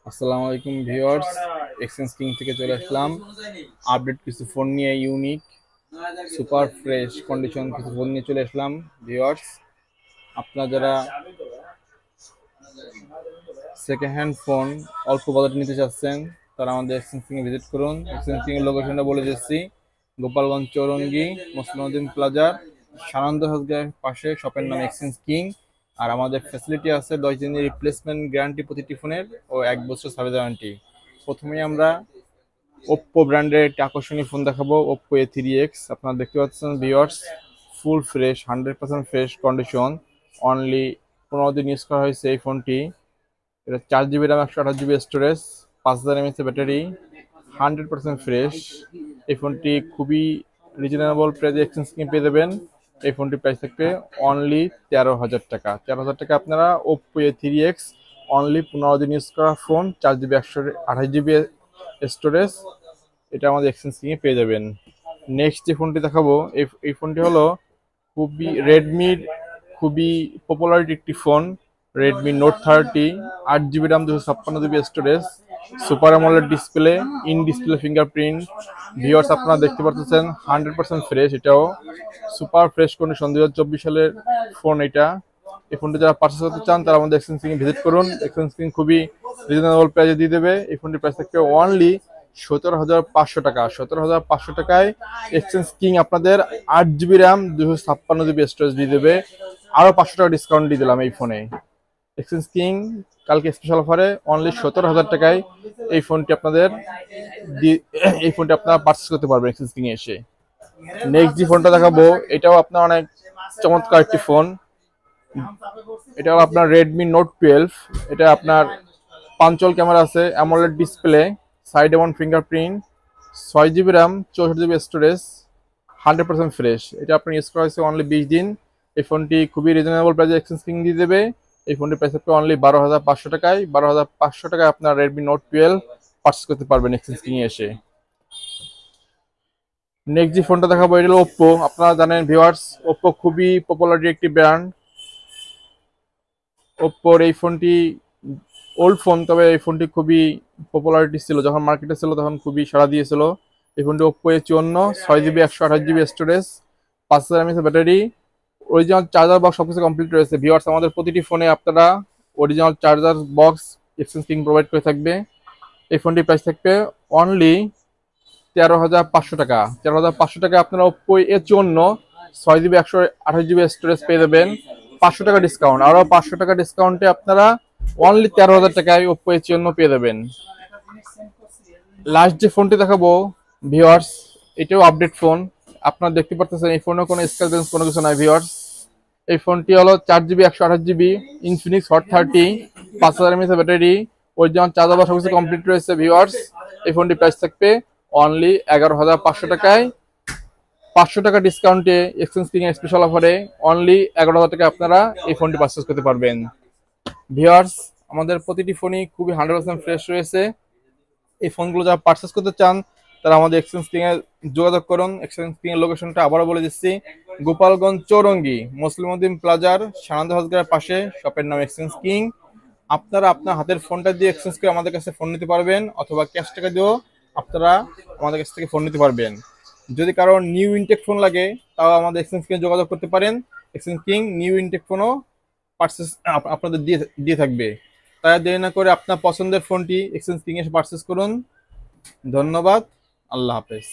আসসালামু আলাইকুম viewers, exchange king থেকে চলে আসলাম আপডেট কিছু ফোন নিয়ে। ইউনিক সুপার ফ্রেশ কন্ডিশন কিছু ফোন নিয়ে চলে আসলাম ভিউয়ার্স। আপনারা যারা সেকেন্ড হ্যান্ড ফোন অল্প বাজেট নিতে চাচ্ছেন তারা আমাদের এক্সচেঞ্জ কিং ভিজিট করুন। এক্সচেঞ্জ কিং এর লোকেশনটা বলে দিচ্ছি, গোপালগঞ্জ চৌরঙ্গি মুসলিম প্লাজার সানন্দ হসপিটালের পাশে শপের নাম এক্সচেঞ্জ কিং। আর আমাদের ফ্যাসিলিটি আছে 10 দিনের রিপ্লেসমেন্ট গ্যারান্টি প্রতিটি ফোনের ও 1 বছর সার্ভিস ওয়ারেন্টি। প্রথমেই আমরা ওপ্পো ব্র্যান্ডের একটি আকর্ষণীয় ফোন দেখাবো, ওপ্পো A3X। আপনারা দেখতে পাচ্ছেন viewers, full fresh 100% fresh condition, only 15 দিন ইউজ করা হয়েছে এই ফোনটি। এটা 4 GB RAM, 128 GB storage, 5000 mAh battery, 100% fresh. এই ফোনটি খুবই রিজনেবল প্রাইসে এক্সচেঞ্জ স্কিম পেয়ে যাবেন। এই ফোনটি প্রাইস থাকবে অনলি 13,000 টাকা। 13,000 টাকা আপনারা ওপ্পো A3X অনলি 15 দিন ইউজ করা ফোন, 4 জিবি 128 জিবি স্টোরেজ, এটা আমাদের এক্সচেঞ্জ স্কিমে পেয়ে যাবেন। নেক্সট যে ফোনটি দেখাবো, এই ফোনটি হলো খুবই রেডমির খুবই পপুলারিটি একটি phone, Redmi note 30। 8 GB RAM, 256 GB storage, super AMOLED display, in display fingerprint. Viewers আপনারা দেখতে পাচ্ছেন 100% ফ্রেশ, এটাও সুপার ফ্রেশ কন্ডিশন, 2024 সালের ফোন এটা। এই ফোনটি যারা পারচেস করতে চান তারা আমাদের এক্সচেঞ্জ কিং ভিজিট করুন। এক্সচেঞ্জ কিং খুবই রিজনেবল প্রাইসে দিয়ে দেবে। এই ফোনটির প্রাইস থাকবে অনলি 17,500 টাকা। 17,500 টাকায় এক্সচেঞ্জ কিং আপনাদের 8 জিবি র্যাম, 256 জিবি স্টোরেজ দিয়ে দেবে। আরো 500 টাকা ডিসকাউন্ট দিয়ে দিলাম এই ফোনে। এক্সচেঞ্জ কিং কালকে স্পেশাল অফারে অনলি 17,000 টাকায় এই ফোনটি আপনারা পারচেস করতে পারবেন এক্সচেঞ্জ কিং এ এসে। নেক্সট যে ফোনটা দেখাবো, এটাও আপনার অনেক চমৎকার একটি ফোন। এটা হলো আপনার রেডমি নোট 12। এটা আপনার পাঞ্চল ক্যামেরা আছে, অ্যামোলেড ডিসপ্লে, সাইড এমন fingerprint, 6 GB RAM, 64 GB storage, 100% fresh. এটা আপনার ইউজ করা হয়েছে অনলি 20 দিন। এই ফোনটি খুবই রিজনেবল প্রাইসে এক্সচেঞ্জ কিং দিয়ে দেবে। এই ফোনটির প্রাইস হবে অনলি 12,500 টাকায়। 12,500 টাকায় আপনার রেডমি নোট 12 পারচেস করতে পারবেন এক্সচেঞ্জ কিং এ এসে। নেক্সট যে ফোনটা দেখাবো, এটা হলো ওপ্পো। আপনারা জানেন ভিউয়ার্স, ওপ্পো খুবই পপুলার একটি ব্র্যান্ড। ওপ্পোর এই ফোনটি ওল্ড ফোন, তবে এই ফোনটি খুবই পপুলারিটি ছিল, যখন মার্কেটে ছিল তখন খুবই সাড়া দিয়েছিল। এই ফোনটি Oppo A54, 6 GB 128 GB storage, 5000 mAh battery, original charger box সবকিছু কমপ্লিট রয়েছে। ভিউয়ার্স আমাদের প্রতিটি ফোনে আপনারা original charger box exchange king provide করে থাকবে। এই ফোনটির প্রাইস থাকবে অনলি 13,500 টাকা। 13,500 টাকা আপনারা Oppo A54, 6 GB 128 GB storage পেয়ে যাবেন। 500 টাকা ডিসকাউন্ট, আরো 500 টাকা ডিসকাউন্টে আপনারা অনলি 13,000 টাকায় ওপ্পো A54 পেয়ে যাবেন। লাস্ট যে ফোনটি দেখাবো ভিউয়ার্স, এটাও আপডেট ফোন। আপনারা দেখতে পাচ্ছেন এই ফোনে কোনো স্ক্র্যাচ কোনো কিছু নাই ভিউয়ার্স। এই ফোনটি হলো 4 GB 128 GB Infinix hot 30, 5000 mAh battery, original charger সবকিছু কমপ্লিট রয়েছে ভিউয়ার্স। এই ফোনটির প্রাইস থাকবে অনলি 11,500 টাকায়। 500 টাকা ডিসকাউন্টে এক্সচেঞ্জ কিং এর স্পেশাল অফারে অনলি 11,000 টাকা আপনারা এই ফোনটি পারচেজ করতে পারবেন। ভিউয়ার্স আমাদের প্রতিটি ফোনই খুবই 100% ফ্রেশ রয়েছে। এই ফোনগুলো যারা পারচেস করতে চান তারা আমাদের এক্সচেঞ্জ কিং এ যোগাযোগ করুন। এক্সচেঞ্জ কিং এর লোকেশনটা আবারও বলে দিচ্ছি, গোপালগঞ্জ চৌরঙ্গি মুসলিম প্লাজার সানন্দ হসপিটালের পাশে শপের নাম এক্সচেঞ্জ কিং। আপনারা আপনার হাতের ফোনটা দিয়ে এক্সচেঞ্জ করে আমাদের কাছে ফোন নিতে পারবেন, অথবা ক্যাশ টাকা দিয়েও আপনারা আমাদের কাছ থেকে ফোন নিতে পারবেন। যদি কারো নিউ ইনটেক ফোন লাগে তাও আমাদের এক্সচেঞ্জ কিং যোগাযোগ করতে পারেন। এক্সচেঞ্জ কিং নিউ ইনটেক ফোনও পারচেস আপনাদের দিয়ে দিয়ে থাকবে। তাই দেরি না করে আপনার পছন্দের ফোনটি এক্সচেঞ্জ কিং এসে পারচেস করুন। ধন্যবাদ। আল্লাহ হাফেজ।